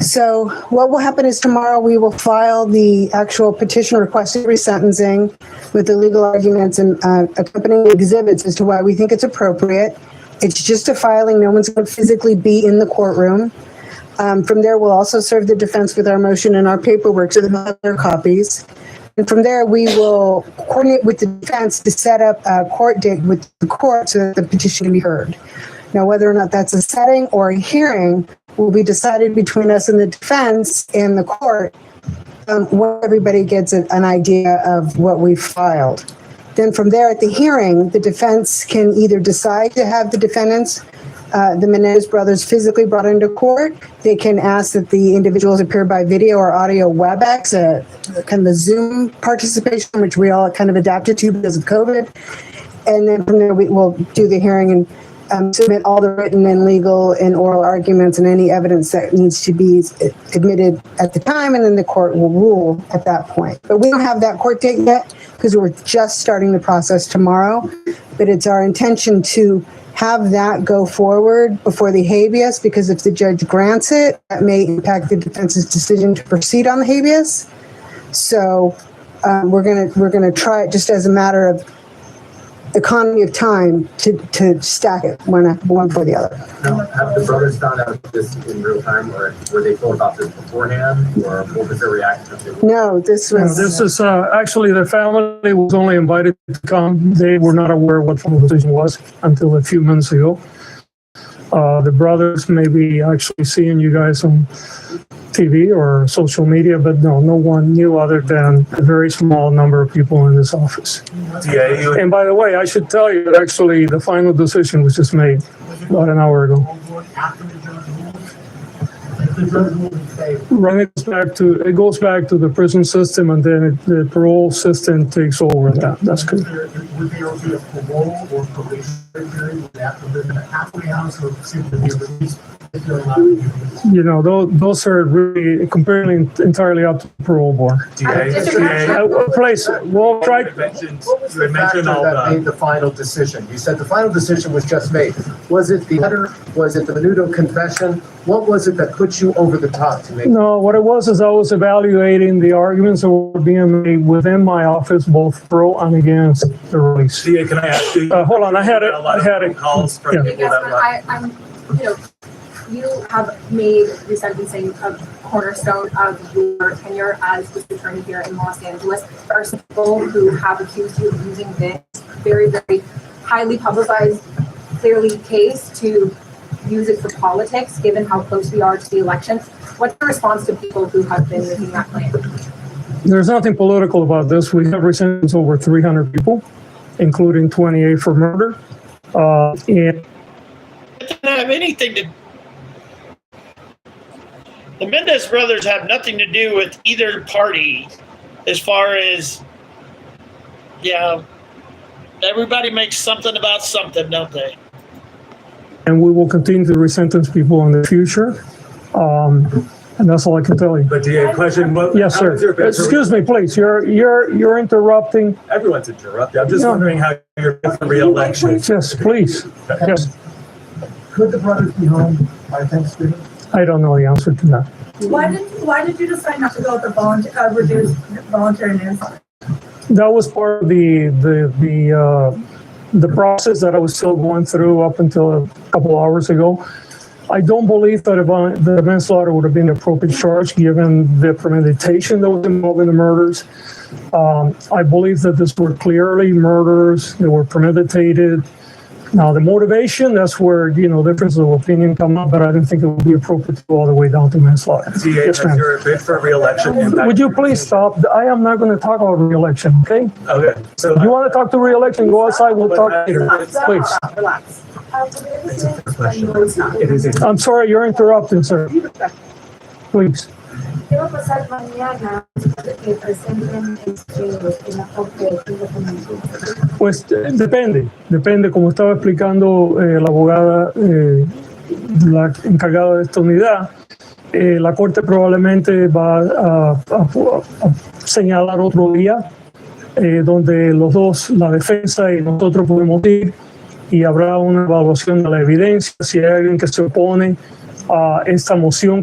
So what will happen is tomorrow we will file the actual petition requesting resentencing with the legal arguments and accompanying exhibits as to why we think it's appropriate. It's just a filing. No one's going to physically be in the courtroom. From there, we'll also serve the defense with our motion and our paperwork, so they'll have their copies. And from there, we will coordinate with the defense to set up a court date with the court so that the petition can be heard. Now, whether or not that's a setting or a hearing will be decided between us and the defense and the court when everybody gets an idea of what we've filed. Then from there at the hearing, the defense can either decide to have the defendants, the Menendez brothers, physically brought into court. They can ask that the individuals appear by video or audio WebEx, kind of a Zoom participation, which we all kind of adapted to because of COVID. And then from there, we will do the hearing and submit all the written and legal and oral arguments and any evidence that needs to be admitted at the time, and then the court will rule at that point. But we don't have that court date yet because we're just starting the process tomorrow. But it's our intention to have that go forward before the habeas, because if the judge grants it, that may impact the defense's decision to proceed on the habeas. So we're gonna try it just as a matter of economy of time to stack it one for the other. Now, have the brothers found out this in real time, or were they told about this beforehand, or what was their reaction? No, this was... This is actually the family was only invited to come. They were not aware what the decision was until a few minutes ago. The brothers may be actually seeing you guys on TV or social media, but no one knew other than a very small number of people in this office. And by the way, I should tell you that actually the final decision was just made about an hour ago. Right, it goes back to the prison system, and then the parole system takes over that. That's good. Would there be a parole or probationary period after the halfway house or simply be released if you're allowed to be released? You know, those are really completely entirely up to the parole board. Place. Well, try. What was the factor that made the final decision? You said the final decision was just made. Was it the letter? Was it the Menudo confession? What was it that put you over the top to make? No, what it was is I was evaluating the arguments that were being made within my office, both pro and against the release. DA, can I ask you? Hold on, I had it. Calls from Yeah. people that I'm, you have made resentencing a cornerstone of your tenure as district attorney here in Los Angeles. There are some people who have accused you of using this very, very highly publicized, clearly case to use it for politics, given how close we are to the elections. What's your response to people who have been making that claim? There's nothing political about this. We have resentenced over 300 people, including 28 for murder. And It doesn't have anything to. The Mendez brothers have nothing to do with either party, as far as, everybody makes something about something, don't they? and we will continue to resentence people in the future. And that's all I can tell you. But DA, question. Yes, sir. Excuse me, please. You're interrupting. Everyone's interrupting. I'm just wondering how you're for re-election. Yes, please. Yes. Could the brothers be home by Thanksgiving? I don't know the answer to that. Why did you decide not to go with the reduced voluntary manslaughter? That was part of the process that I was still going through up until a couple hours ago. I don't believe that the manslaughter would have been the appropriate charge given the premeditation that was involved in the murders. I believe that these were clearly murders. They were premeditated. Now, the motivation, that's where, differences of opinion come up, but I didn't think it would be appropriate to go all the way down to manslaughter. DA, Yes, has ma'am. your bid for re-election impacted? Would you please stop? I am not going to talk about re-election, okay? Okay. So If you want to talk to re-election, go outside, we'll talk later, please. Relax. it's a fair question. It is. I'm sorry, you're interrupting, sir. Please. ¿Qué va a pasar mañana que presenten la corte de Pues depende, como estaba explicando la abogada, la encargada de esta unidad, la corte probablemente va a señalar otro día donde los dos, la defensa y nosotros podemos ir y habrá una evaluación de la evidencia. Si hay alguien que se opone a esta moción